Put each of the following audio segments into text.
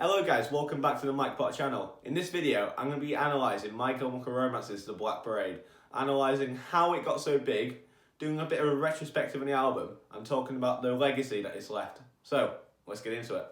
Hello guys, welcome back to the Mike Potter channel. In this video, I'm going to be analysing My Chemical Romance's The Black Parade, analysing how it got so big, doing a bit of a retrospective on the album, and talking about the legacy that it's left. So, let's get into it.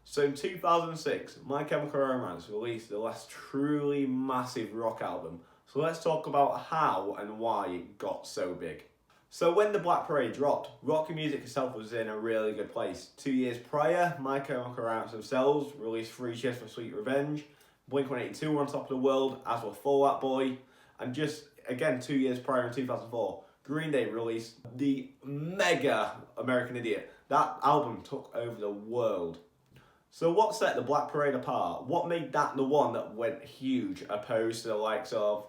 So in 2006, My Chemical Romance released the last truly massive rock album. So let's talk about how and why it got so big. So when The Black Parade dropped, rock music itself was in a really good place. 2 years prior, My Chemical Romance themselves released 3 Cheers for Sweet Revenge, Blink-182 were on top of the world, as were Fall Out Boy, and just, again, 2 years prior in 2004, Green Day released the mega American Idiot. That album took over the world. So what set The Black Parade apart? What made that the one that went huge, opposed to the likes of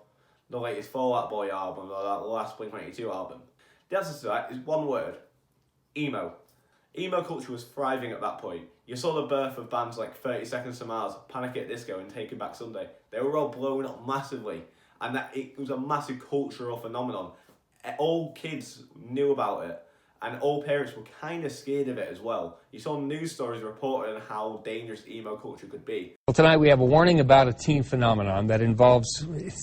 the latest Fall Out Boy album or that last Blink-182 album? The answer to that is one word: emo. Emo culture was thriving at that point. You saw the birth of bands like 30 Seconds to Mars, Panic at Disco and Taking Back Sunday. They were all blowing up massively, and that it was a massive cultural phenomenon. All kids knew about it, and all parents were kind of scared of it as well. You saw news stories reporting on how dangerous emo culture could be. Well, tonight we have a warning about a teen phenomenon that involves, it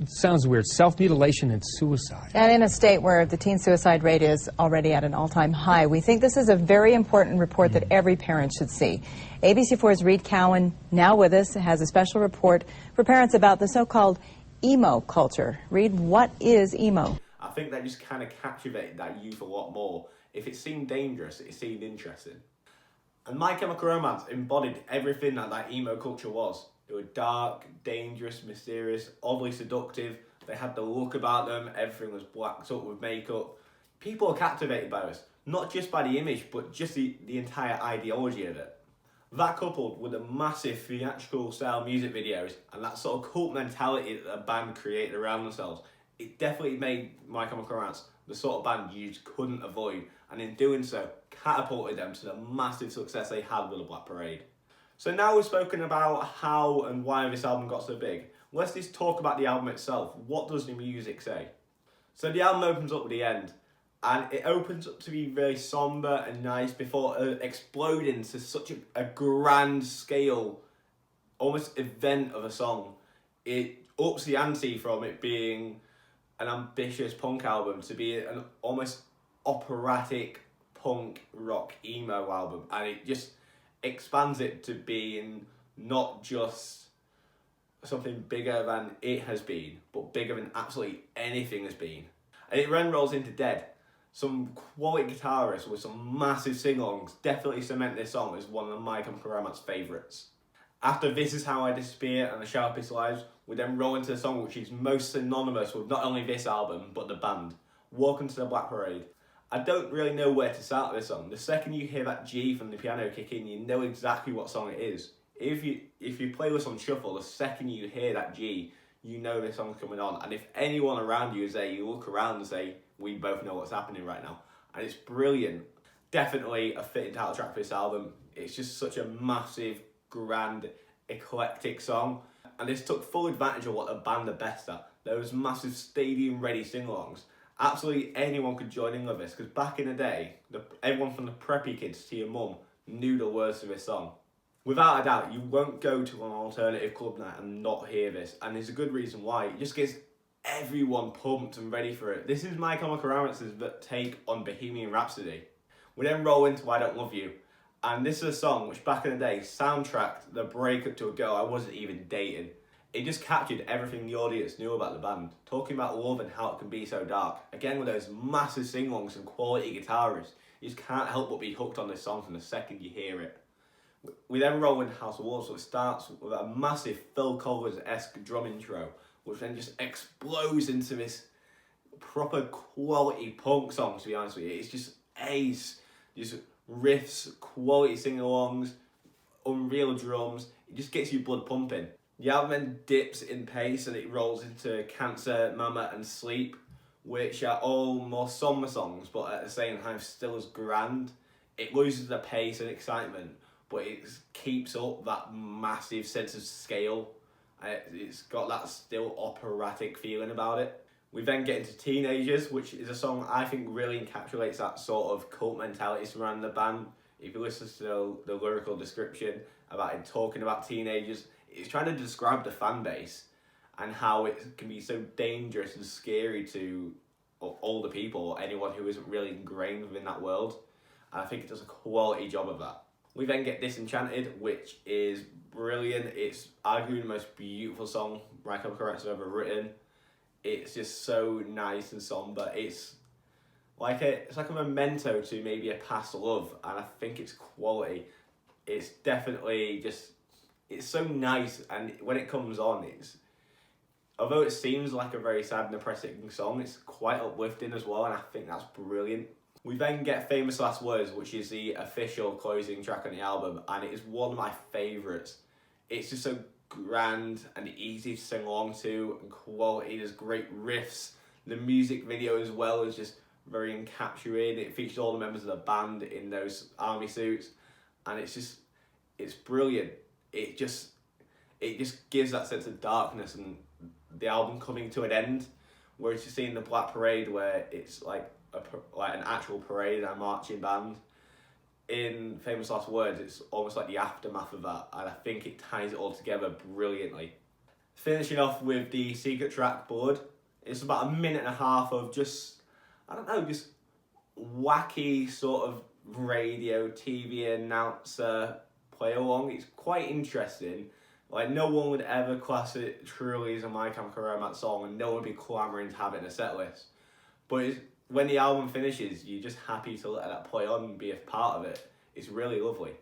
sounds weird, self-mutilation and suicide. And in a state where the teen suicide rate is already at an all-time high, we think this is a very important report that every parent should see. ABC4's Reed Cowan, now with us, has a special report for parents about the so-called emo culture. Reed, what is emo? I think that just kind of captivated that youth a lot more. If it seemed dangerous, it seemed interesting. And My Chemical Romance embodied everything that emo culture was. They were dark, dangerous, mysterious, oddly seductive. They had the look about them. Everything was blacked up with makeup. People are captivated by this, not just by the image, but just the entire ideology of it. That coupled with the massive theatrical style music videos and that sort of cult mentality that the band created around themselves, it definitely made My Chemical Romance the sort of band you just couldn't avoid, and in doing so, catapulted them to the massive success they had with The Black Parade. So now we've spoken about how and why this album got so big, let's just talk about the album itself. What does the music say? So the album opens up with the end, and it opens up to be very somber and nice before exploding to such a grand scale, almost event of a song. It ups the ante from it being an ambitious punk album to be an almost operatic punk rock emo album, and it just expands it to being not just something bigger than it has been, but bigger than absolutely anything has been. And it then rolls into Dead. Some quality guitarists with some massive sing-alongs definitely cement this song as one of My Chemical Romance favourites. After This Is How I Disappear and The Sharpest Lives, we then roll into the song which is most synonymous with not only this album, but the band, Welcome to the Black Parade. I don't really know where to start with this song. The second you hear that G from the piano kick in, you know exactly what song it is. If you play this on shuffle, the second you hear that G, you know this song's coming on. And if anyone around you is there, you look around and say, we both know what's happening right now. And it's brilliant. Definitely a fitting title track for this album. It's just such a massive, grand, eclectic song, and this took full advantage of what the band are best at. Those massive stadium ready sing-alongs. Absolutely anyone could join in with this, because back in the day, everyone from the preppy kids to your mum knew the words to this song. Without a doubt, you won't go to an alternative club night and not hear this, and there's a good reason why. It just gets everyone pumped and ready for it. This is My Chemical Romance's take on Bohemian Rhapsody. We then roll into I Don't Love You. And this is a song which back in the day soundtracked the breakup to a girl I wasn't even dating. It just captured everything the audience knew about the band, talking about love and how it can be so dark. Again with those massive sing-alongs and quality guitarists, you just can't help but be hooked on this song from the second you hear it. We then roll into House of Wolves, so it starts with a massive Phil Collins-esque drum intro, which then just explodes into this proper quality punk song, to be honest with you. It's just ace. Just riffs, quality sing-alongs, unreal drums. It just gets your blood pumping. The album then dips in pace and it rolls into Cancer, Mama and Sleep, which are all more somber songs, but at the same time still as grand. It loses the pace and excitement, but it keeps up that massive sense of scale. It's got that still operatic feeling about it. We then get into Teenagers, which is a song I think really encapsulates that sort of cult mentality surrounding the band. If you listen to the lyrical description, about it talking about teenagers. It's trying to describe the fan base and how it can be so dangerous and scary to older people or anyone who isn't really ingrained within that world. And I think it does a quality job of that. We then get Disenchanted, which is brilliant. It's arguably the most beautiful song My Chemical Romance have ever written. It's just so nice and somber. It's like a memento to maybe a past love, and I think it's quality. It's definitely it's so nice, and when it comes on, although it seems like a very sad and depressing song, it's quite uplifting as well, and I think that's brilliant. We then get Famous Last Words, which is the official closing track on the album, and it is one of my favourites. It's just so grand and easy to sing along to, and quality. There's great riffs. The music video as well is just very encapsulated. It features all the members of the band in those army suits, and it's brilliant. It just gives that sense of darkness and the album coming to an end. Whereas you see in the Black Parade, where it's like an actual parade and a marching band, in Famous Last Words, it's almost like the aftermath of that, and I think it ties it all together brilliantly. Finishing off with the secret track, Blood. It's about a minute and a half of just wacky sort of radio, TV announcer play along. It's quite interesting. Like, no one would ever class it truly as a My Chemical Romance song, and no one would be clamouring to have it in a set list. But when the album finishes, you're just happy to let that play on and be a part of it. It's really lovely.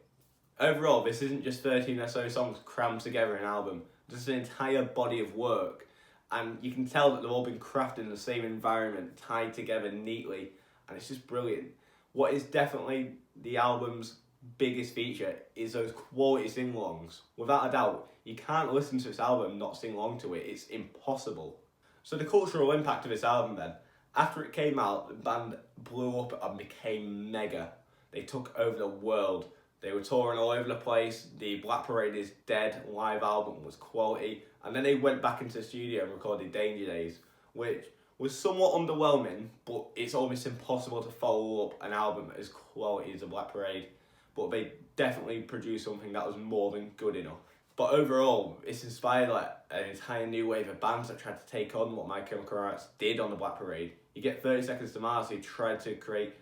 Overall, this isn't just 13 or so songs crammed together in an album. This is an entire body of work, and you can tell that they've all been crafted in the same environment, tied together neatly, and it's just brilliant. What is definitely the album's biggest feature is those quality sing-alongs. Without a doubt, you can't listen to this album and not sing along to it. It's impossible. So the cultural impact of this album then. After it came out, the band blew up and became mega. They took over the world. They were touring all over the place. The Black Parade is Dead live album was quality. And then they went back into the studio and recorded Danger Days, which was somewhat underwhelming, but it's almost impossible to follow up an album as quality as the Black Parade. But they definitely produced something that was more than good enough. But overall, it's inspired like an entire new wave of bands that tried to take on what My Chemical Romance did on the Black Parade. You get 30 Seconds to Mars, who tried to create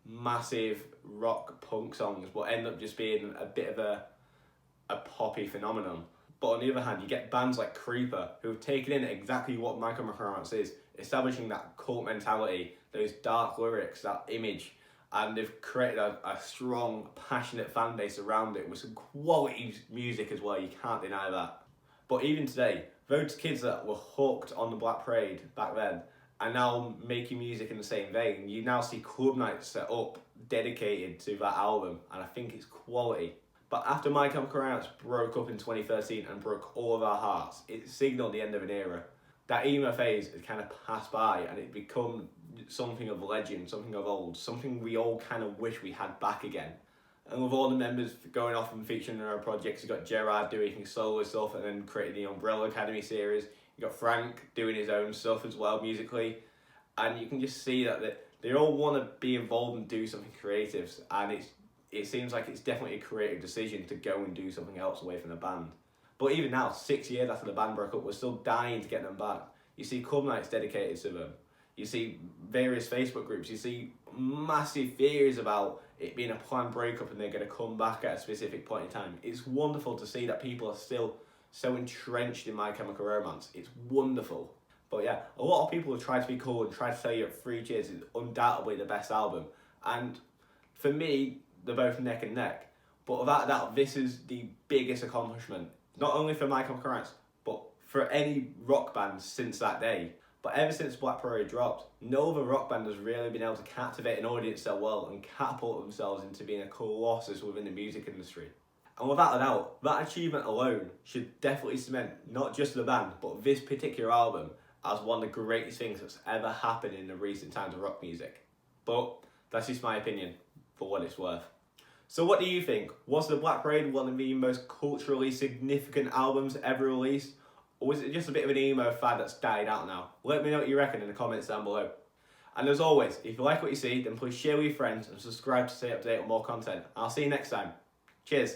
massive rock punk songs, but end up just being a bit of a poppy phenomenon. But on the other hand, you get bands like Creeper, who have taken in exactly what My Chemical Romance is, establishing that cult mentality, those dark lyrics, that image, and they've created a strong, passionate fan base around it with some quality music as well. You can't deny that. But even today, those kids that were hooked on the Black Parade back then are now making music in the same vein. You now see club nights set up dedicated to that album, and I think it's quality. But after My Chemical Romance broke up in 2013 and broke all of our hearts, it signalled the end of an era. That emo phase had kind of passed by, and it become something of legend, something of old, something we all kind of wish we had back again. And with all the members going off and featuring their own projects, you got Gerard doing his solo stuff and then creating the Umbrella Academy series. You got Frank doing his own stuff as well musically, and you can just see that they all want to be involved and do something creative, and it seems like it's definitely a creative decision to go and do something else away from the band. But even now, 6 years after the band broke up, we're still dying to get them back. You see club nights dedicated to them. You see various Facebook groups. You see massive theories about it being a planned breakup and they're going to come back at a specific point in time. It's wonderful to see that people are still so entrenched in My Chemical Romance. It's wonderful. But yeah, a lot of people have tried to be cool and tried to tell you that 3 Cheers is undoubtedly the best album. And for me, they're both neck and neck. But without a doubt, this is the biggest accomplishment. Not only for My Chemical Romance, but for any rock band since that day. But ever since Black Parade dropped, no other rock band has really been able to captivate an audience so well and catapult themselves into being a colossus within the music industry. And without a doubt, that achievement alone should definitely cement not just the band, but this particular album as one of the greatest things that's ever happened in the recent times of rock music. But that's just my opinion, for what it's worth. So what do you think? Was the Black Parade one of the most culturally significant albums ever released? Or was it just a bit of an emo fad that's died out now? Let me know what you reckon in the comments down below. And as always, if you like what you see, then please share with your friends and subscribe to stay up to date on more content. I'll see you next time. Cheers.